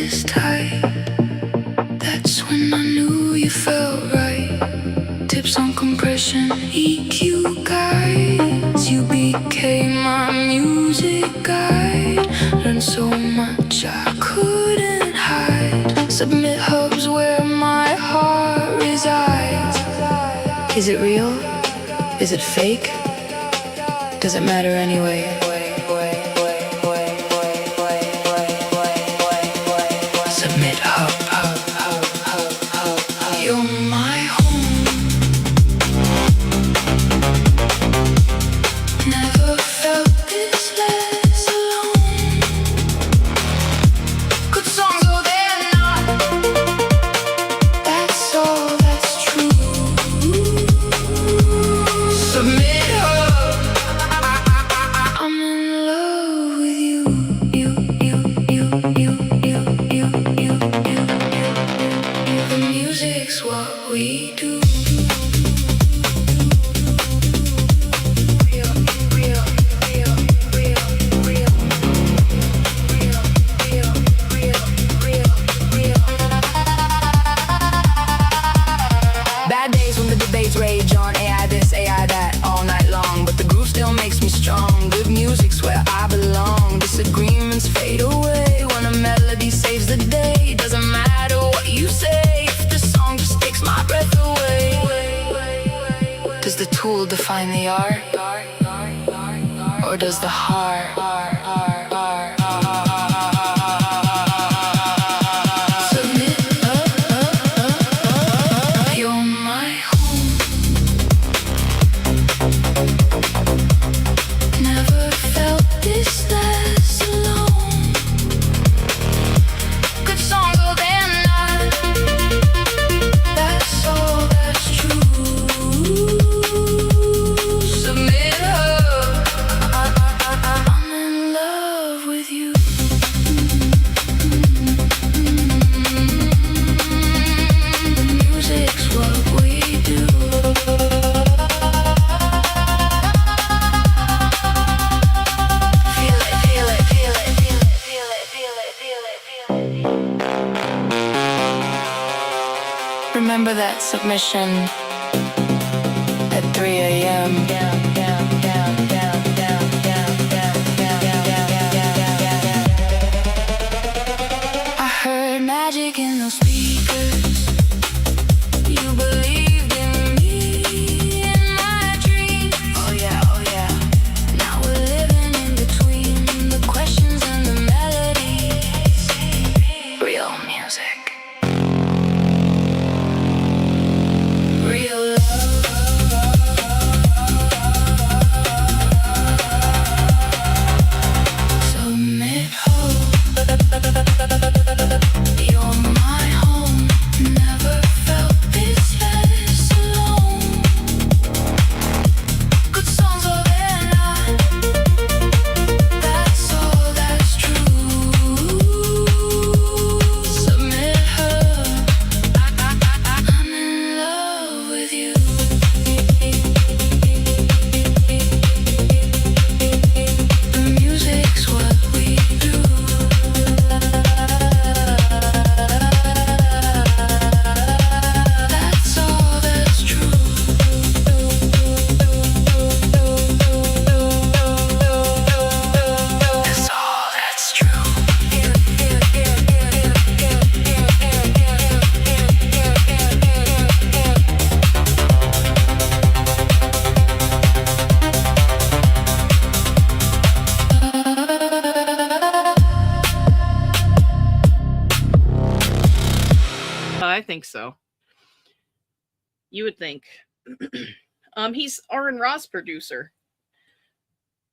is tight. That's when I knew you felt right. Tips on compression, EQ guides. You became my music guide. Learned so much I couldn't hide. Submit hubs where my heart resides. Is it real? Is it fake? Does it matter anyway? Submit hub. You're my home. Never felt this less alone. Good songs, oh they're not. That's all that's true. Submit hub. I'm in love with you. The music's what we do. Bad days when the debates rage on AI this, AI that all night long, but the groove still makes me strong. Good music's where I belong. Disagreements fade away when a melody saves the day. Doesn't matter what you say if the song just takes my breath away. Does the tool define the art, or does the heart? You're my home. Never felt this less alone. Good songs, oh they're not. That's all that's true. Submit her. I'm in love with you. The music's what we do. Feel it, feel it, feel it, feel it, feel it, feel it, feel it, feel it. Remember that submission at 3 a.m. I heard magic in those speakers. You believed in me in my dreams. Oh yeah, oh yeah. Now we're living in between the questions and the melodies. Real music. Real love. Submit hope. You're my home. Never felt this less alone. Good songs, oh they're not. That's all that's true. Submit her. I'm in love with you. The music's what we do. That's all that's true. That's all that's true. I think so. You would think. He's Aaron Ross producer,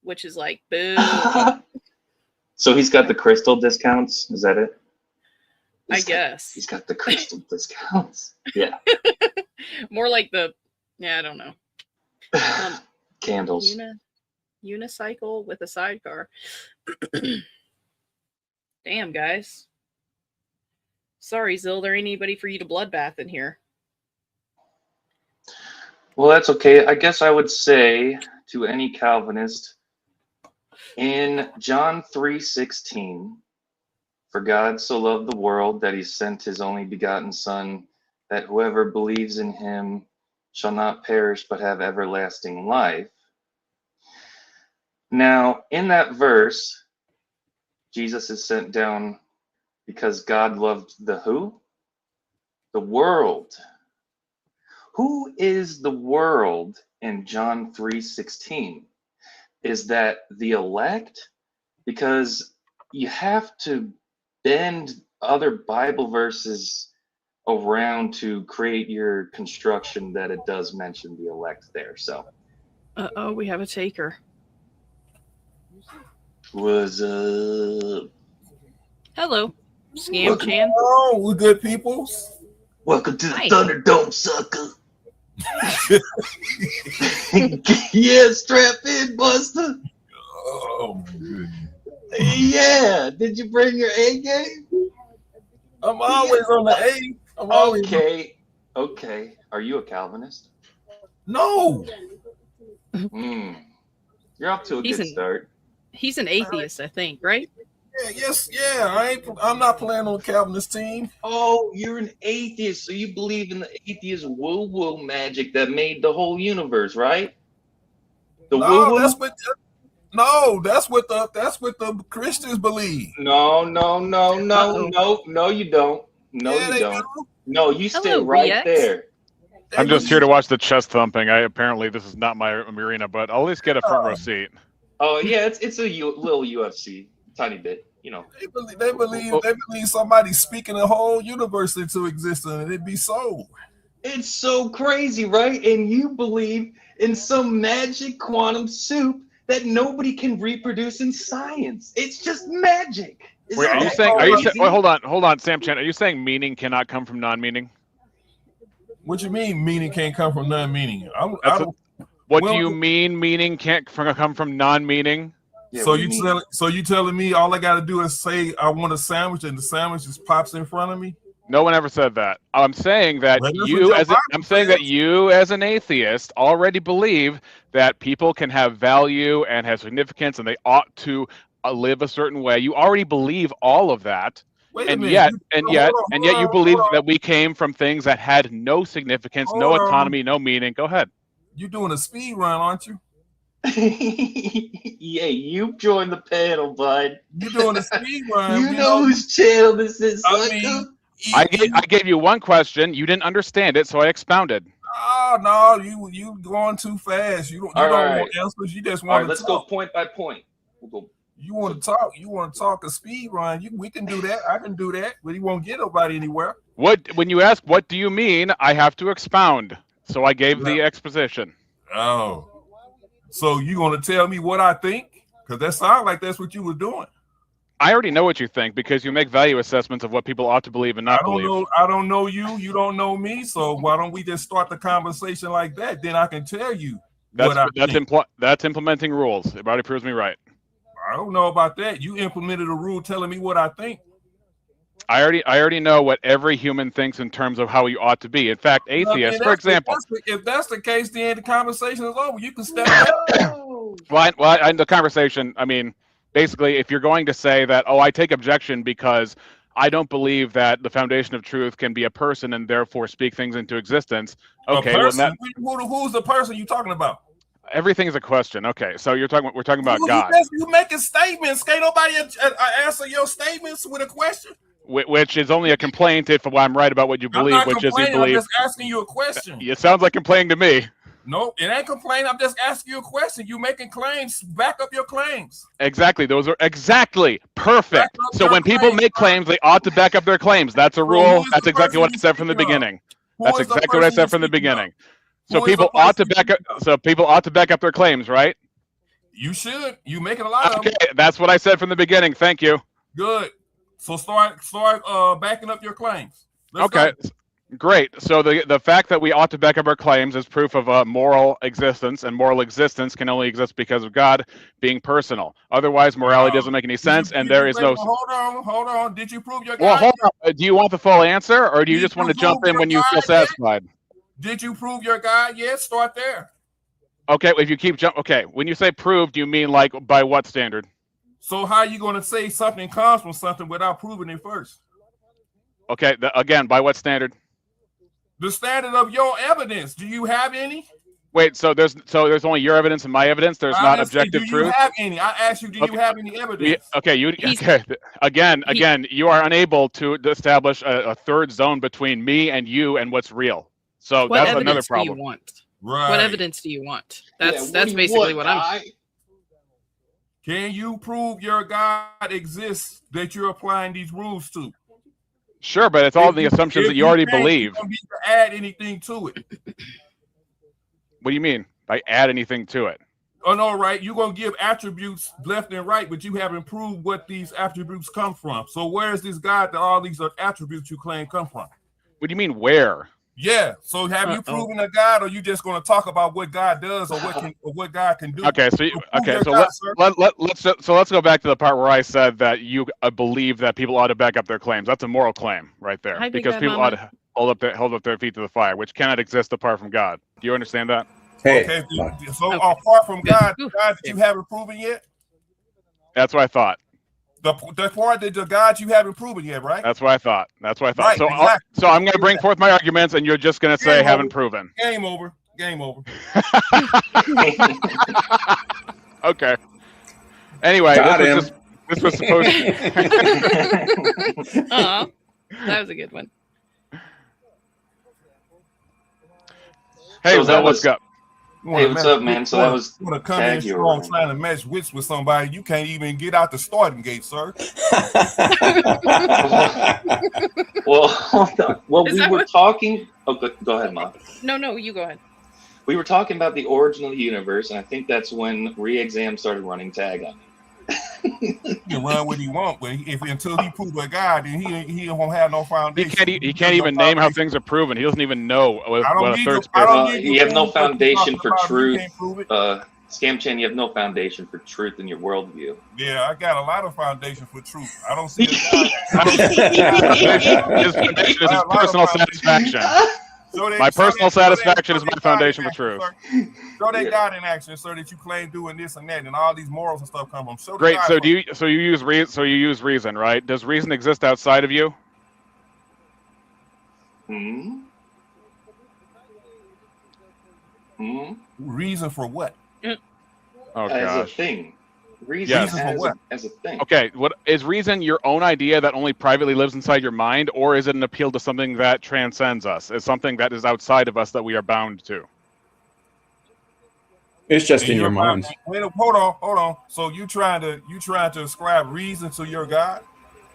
which is like boo. So he's got the crystal discounts. Is that it? I guess. He's got the crystal discounts. Yeah. More like the, yeah, I don't know. Candles. Unicycle with a sidecar. Damn, guys. Sorry, Zill, there ain't anybody for you to bloodbath in here. Well, that's okay. I guess I would say to any Calvinist, in John 3:16, For God so loved the world that he sent his only begotten Son, that whoever believes in him shall not perish but have everlasting life. Now, in that verse, Jesus is sent down because God loved the who? The world. Who is the world in John 3:16? Is that the elect? Because you have to bend other Bible verses around to create your construction that it does mention the elect there. So, Uh-oh, we have a taker. was Hello, Scam Welcome Chan. on, we good peoples. welcome to the Hi. Thunderdome, sucker. Yeah, strap in, Buster. Oh my goodness. Yeah, did you bring your A game? I'm always on the A. I'm always Okay. Are you a Calvinist? No. You're off to a He's good an- start. He's an atheist, I think, right? Yeah. I'm not playing on Calvinist team. Oh, you're an atheist, so you believe in the atheist woo-woo magic that made the whole universe, right? The No, woo-woo? that's what the Christians believe. No, you don't. No, Yeah, you they don't. do. No, you stay Hello, right BX. there. They I'm just believe- here to watch the chest thumping. Apparently this is not my arena, but I'll at least get a front row seat. Oh yeah, it's a little UFC, tiny bit, you know. They believe somebody's speaking the whole universe into existence, and it'd be so. It's so crazy, right? And you believe in some magic quantum soup that nobody can reproduce in science. It's just magic. Isn't Wait, are you that saying? crazy? Wait, hold on, Sam Chan. Are you saying meaning cannot come from non-meaning? What you mean? Meaning can't come from non-meaning. What Well, do you mean? Meaning can't come from non-meaning? Yeah, so what do mean? you telling me all I got to do is say I want a sandwich, and the sandwich just pops in front of me? No one ever said that. I'm saying that Well, that's you, what as your I'm Bible saying that says. you, as an atheist, already believe that people can have value and have significance, and they ought to live a certain way. You already believe all of that, Wait a and minute. yet Hold you on, believe hold on. that we came from things that had no significance, no Hold on. autonomy, no meaning. Go ahead. You're doing a speed run, aren't you? Yeah, you joined the panel, bud. You're doing a speed run. You know whose channel this is, I sucker. mean, I gave you one question. You didn't understand it, so I expounded. Oh no, you going too fast. You don't right. want answers. You just All right, want let's to go talk. point by point. We'll go. You want to talk. You want to talk a speed run. We can do that. I can do that, but you won't get nobody anywhere. When you ask what do you mean, I have to expound. So I gave the exposition. Oh, so you gonna tell me what I think? Because that sounds like that's what you were doing. I already know what you think because you make value assessments of what people ought to believe and not believe. I don't know you. You don't know me. So why don't we just start the conversation like that? Then I can tell you what I think. That's implementing rules. It already proves me right. I don't know about that. You implemented a rule telling me what I think. I already know what every human thinks in terms of how you ought to be. In fact, atheists, for example. If that's the case, then the conversation is over. You can step back. Well, in the conversation, I mean, basically, if you're going to say that, I take objection because I don't believe that the foundation of truth can be a person and therefore speak things into existence. Okay, who's the person you talking about? Everything is a question. Okay, so we're talking about God. You making statements. Can't nobody answer your statements with a question. Which is only a complaint if I'm right about what you believe, I'm not which is you complaining. believe. I'm just asking you a question. It sounds like complaining to me. No, it ain't complaining. I'm just asking you a question. You making claims. Back up your claims. Exactly. Those are exactly perfect. So when people make claims, they ought to back up their claims. That's a rule. That's exactly what I said from the beginning. That's exactly what I said from the beginning. So people ought to back up. So people ought to back up their claims, right? You should. You making a lot of Okay, them. that's what I said from the beginning. Thank you. Good. So start backing up your claims. Let's Okay. go. Great. So the fact that we ought to back up our claims is proof of a moral existence, and moral existence can only exist because of God being personal. Otherwise, morality doesn't make any sense, and there is no. Hold on. Did you prove your? Well, God hold yet? on. Do you want the full answer, or do you Did just want you to jump prove in when your you feel God yet? satisfied? Did you prove your God yet? Start there. Okay. If you keep jump. Okay. When you say prove, do you mean like by what standard? So how are you going to say something comes from something without proving it first? Okay, again, by what standard? The standard of your evidence. Do you have any? Wait, so there's only your evidence and my evidence. There's not objective do truth. Do you have any? I asked you, do you have any evidence? Again, you are unable to establish a third zone between me and you and what's real. So What that's another evidence problem. do you want? Right. What evidence do you want? That's do you basically want, what I'm. guy? Can you prove your God exists that you're applying these rules to? Sure, but it's all the assumptions that you already believe. You don't need to add anything to it. What do you mean by add anything to it? Oh, no, right. You're going to give attributes left and right, but you haven't proved what these attributes come from. So where is this God that all these attributes you claim come from? What do you mean where? Yeah. So have you proven a God, or you just going to talk about what God does or what God can do? Okay, let's go back to the part where I said that you believe that people ought to back up their claims. That's a moral claim right there, Hi, Big because Bad people Mama. ought to hold up their feet to the fire, which cannot exist apart from God. Do you understand that? Hey, Okay. So apart from God, Ooh. God that you haven't proven yet? That's what I thought. The part that the God you haven't proven yet, right? That's what I thought. Right, So, exactly. so I'm going to bring forth my arguments, and you're just going to say Game haven't over. proven. Game over. Game over. Okay. Anyway, Got him. this was supposed to. Aw, that was a good one. Hey, So Zell, that what's was- up? Hey, what's up, man? So that was You want to come in tag you strong around. trying to match wits with somebody. You can't even get out the starting gate, sir. Well, hold on. Well, Is we that were what- talking. Oh, go ahead, Mom. No, you go ahead. We were talking about the origin of the universe, and I think that's when Re-Exam started running tag on it. He can run what he want, but until he proves a God, then he won't have no He foundation. can't even name how things are proven. He doesn't even know what a third spirit. You have no foundation for truth. Can't prove it. Scam Chan, you have no foundation for truth in your worldview. Yeah, I got a lot of foundation for truth. I don't see a God. His foundation is his personal satisfaction. My personal satisfaction is my foundation for truth. Show that Yeah. God in action, sir, that you claim doing this and that, and all these morals and stuff come from. Show the Great. God So first. you use reason, right? Does reason exist outside of you? Hmm? Hmm? Reason for what? Oh As a gosh. thing. Reason Yes. Reason for what? as a thing. Okay. What is reason? Your own idea that only privately lives inside your mind, or is it an appeal to something that transcends us? Is something that is outside of us that we are bound to? It's just in your mind. Wait, hold on. So you trying to ascribe reason to your God?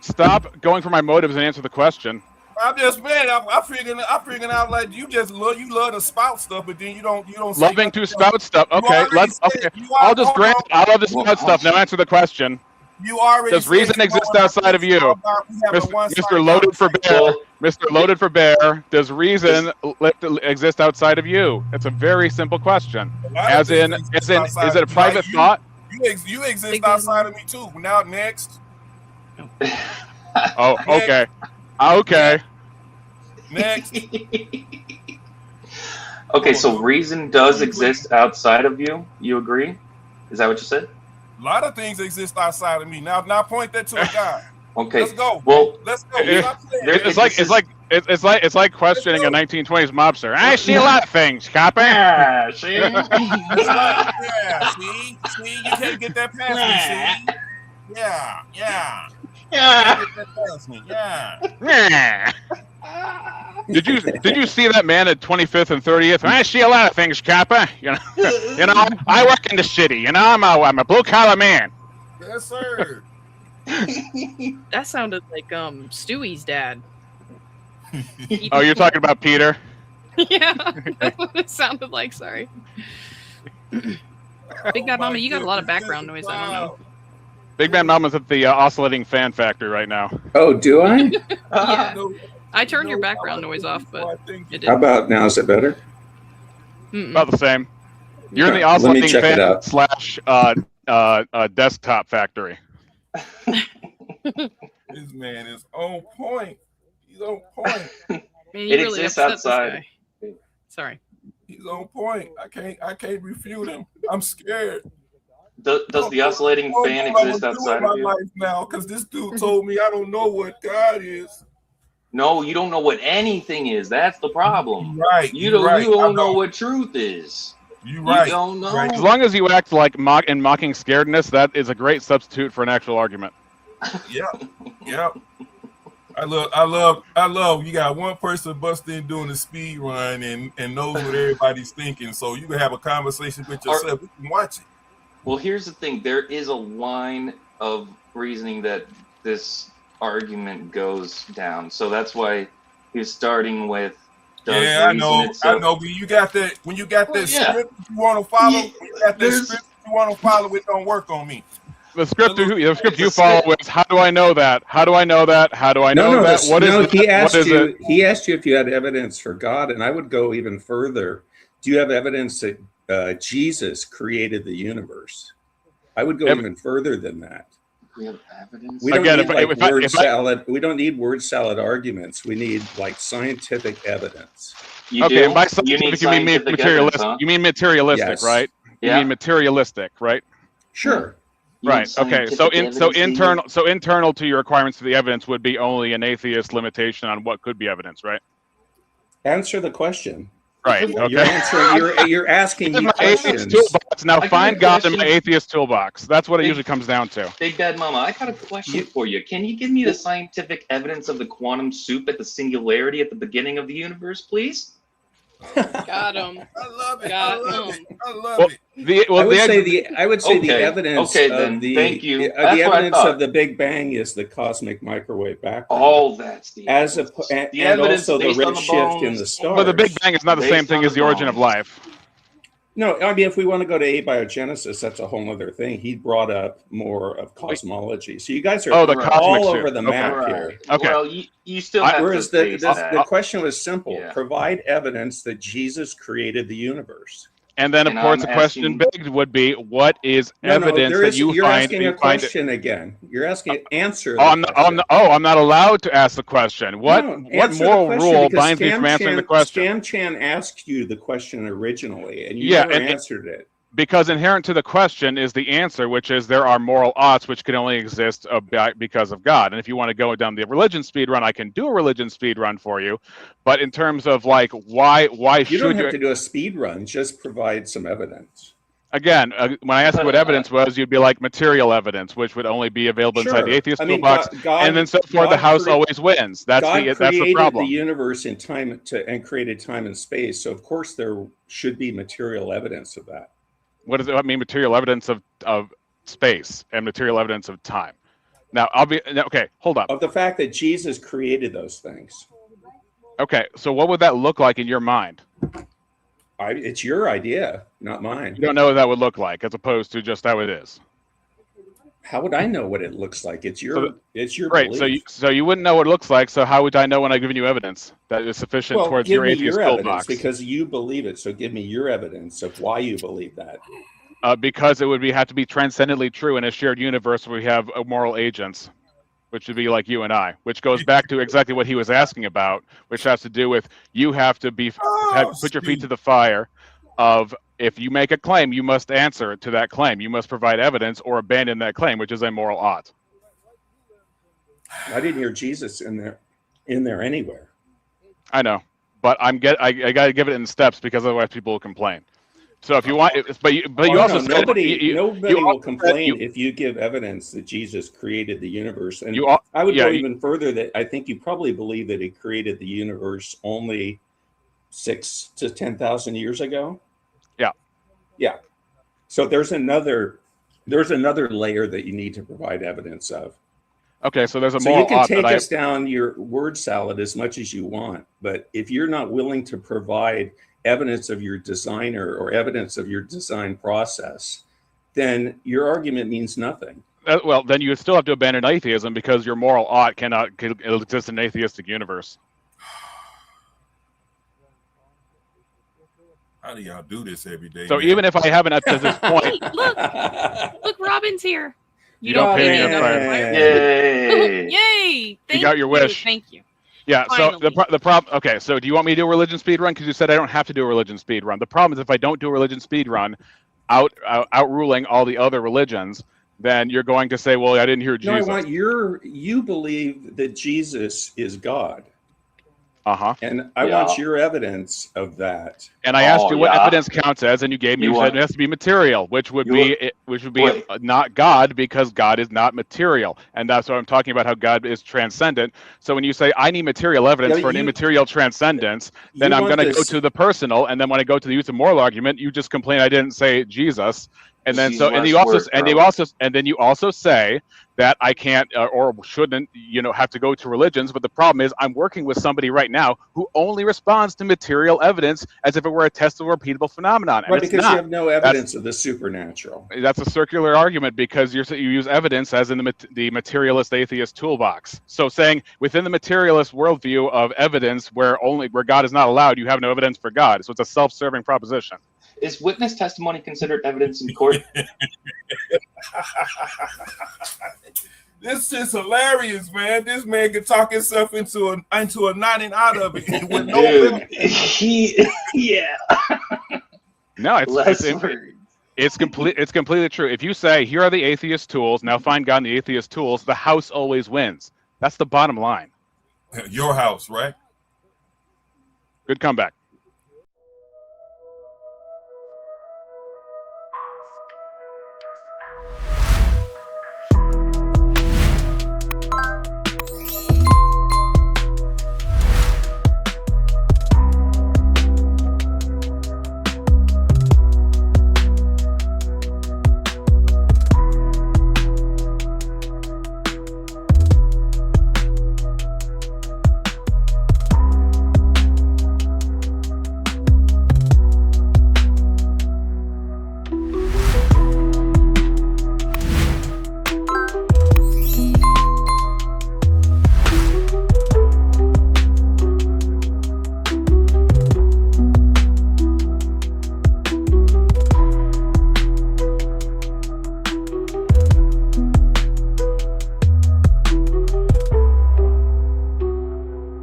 Stop going for my motives and answer the question. I'm just man. I'm figuring out like you love to spout stuff, but then you don't. say Loving nothing to else. spout stuff. You Okay. already Let's. said- Okay. you I'll already- just grant. I love to spout stuff. Now answer the question. You already Does said reason you exist don't outside of you? about we have a Mr. one-sided Loaded for conversation. Bear. Mr. Loaded for Bear. Does reason exist outside of you? It's a very simple question. A lot of As things in, exist is outside it a of you. private Like thought? You exist Big outside of me too. Now next. Oh, okay. Okay. Next. Okay, so reason does exist outside of you. You agree? Is that what you said? A lot of things exist outside of me. Now point that to a God. Okay. Let's go. Well, Let's go. It- Stop saying It's that. like questioning a 1920s mobster. I see a lot of things, copper. yeah, see? It's like, yeah, see, you can't get that past me. See, yeah. Yeah. Get that past me. Yeah. Did you see that man at 25th and 30th? I see a lot of things, copper. You know, I work in the city. You know, I'm a blue collar man. Yes, sir. That sounded like Stewie's dad. Oh, you're talking about Peter? Yeah, that's what it sounded like. Sorry. Big Bad Mama, you got a lot of background noise. I don't know. Big Man Mama's at the oscillating fan factory right now. Oh, do I? Yeah. I turned your background noise off, but it How did. about now? Is it better? About the same. You're in the Okay, let me oscillating check it fan out. / desktop factory. This man is on point. He's on point. Man, you It really exists upset this outside. guy. Sorry. He's on point. I can't refute him. I'm scared. Does the oscillating fan exist outside of you? Life now, because this dude told me I don't know what God is. No, you don't know what anything is. That's the problem. Right. You don't know what truth is. You right. You don't know. Right. As long as you act like mocking scaredness, that is a great substitute for an actual argument. Yep. I love. You got one person busting in doing a speed run and knows what everybody's thinking, so you can have a conversation with yourself. You can watch it. Well, here's the thing. There is a line of reasoning that this argument goes down. So that's why he's starting with. I know. When you got that script you want to follow, it don't work on me. The script you follow is, how do I know that? How do I know that? How do I know that? What is it? He asked you if you had evidence for God, and I would go even further. Do you have evidence that Jesus created the universe? I would go even further than that. We have evidence. We don't We don't need word salad arguments. We need like scientific evidence. And by scientific, you mean materialistic. Huh? You mean materialistic, Yes. right? Yeah. You mean materialistic, right? Sure. Right. Okay. So internal to your requirements for the evidence would be only an atheist limitation on what could be evidence, right? Answer the question. Right. Okay. You're asking me questions. Toolbox. Now find God in my atheist toolbox. That's what it usually comes down to. Big Bad Mama, I got a question for you. Can you give me the scientific evidence of the quantum soup at the singularity at the beginning of the universe, please? Got him. I love it. Got I love him. it. I love it. I would say the evidence then. Thank you. The evidence of the Big Bang is the cosmic microwave background. Oh, that's the and also the redshift in the stars. But the Big Bang is not the same thing as the origin of life. No, I mean, if we want to go to abiogenesis, that's a whole other thing. He brought up more of cosmology. So you guys are all over the map here. Okay. Well, you still have whereas the question was simple. Yeah. Provide evidence that Jesus created the universe. And then, of course, the question begged would be, what is evidence that you you're find? Asking a question again. You're asking answer. I'm not allowed to ask the question. What moral rule binds me from answering the question? Scam Chan asked you the question originally, and you never answered it. Because inherent to the question is the answer, which is there are moral oughts which can only exist because of God. And if you want to go down the religion speed run, I can do a religion speed run for you. But in terms of like why you don't have to do a speed run, just provide some evidence. Again, when I asked you what evidence was, you'd be like material evidence, which would only be available inside the atheist toolbox. And then so far, the house always wins. That's the problem. God created the universe in time and created time and space. So of course there should be material evidence of that. What does it mean? Material evidence of space and material evidence of time. Now, okay, hold up. Of the fact that Jesus created those things. Okay, so what would that look like in your mind? It's your idea, not mine. You don't know what that would look like, as opposed to just how it is. How would I know what it looks like? It's your right. belief. So you wouldn't know what it looks like. So how would I know when I've given you evidence that is sufficient towards your atheist toolbox? Because you believe it. So give me your evidence of why you believe that. Because it would have to be transcendently true in a shared universe where we have moral agents, which would be like you and I, which goes back to exactly what he was asking about, which has to do with you have to put your feet to the fire of, if you make a claim, you must answer to that claim. You must provide evidence or abandon that claim, which is a moral ought. I didn't hear Jesus in there anywhere. I know, but I got to give it in steps because otherwise people will complain. So if you want, nobody will complain if you give evidence that Jesus created the universe. And I would go even further that I think you probably believe that he created the universe only 6,000 to 10,000 years ago. Yeah. So there's another layer that you need to provide evidence of. Okay, so there's a moral. So you can take us down your word salad as much as you want, but if you're not willing to provide evidence of your designer or evidence of your design process, then your argument means nothing. Well, then you still have to abandon atheism because your moral ought cannot exist in an atheistic universe. How do y'all do this every day? So man? Even if I haven't up to this point, look, Robin's here. You don't pay me enough. Yay! Yay! You got your wish. Thank you. Yeah. Finally. So the problem. Okay. So do you want me to do a religion speed run? Because you said I don't have to do a religion speed run. The problem is if I don't do a religion speed run, outruling all the other religions, then you're going to say, well, I didn't hear Jesus. No, you believe that Jesus is God. And I want your evidence of that. And I asked you what evidence counts as, and you gave me you said it has to be material, which would be not God, because God is not material. And that's what I'm talking about, how God is transcendent. So when you say I need material evidence for an immaterial transcendence, then I'm going to go to the personal, and then when I go to the use of moral argument, you just complain I didn't say Jesus. And then you also say that I can't or shouldn't, have to go to religions. But the problem is I'm working with somebody right now who only responds to material evidence as if it were a testable, repeatable phenomenon. Right, because you have no evidence of the supernatural. That's a circular argument, because you use evidence as in the materialist atheist toolbox. So saying within the materialist worldview of evidence where God is not allowed, you have no evidence for God. So it's a self-serving proposition. Is witness testimony considered evidence in court? This is hilarious, man. This man can talk himself into a nodding out of it with no. No, it's completely true. If you say here are the atheist tools, now find God in the atheist tools, the house always wins. That's the bottom line. Your house, right? Good comeback.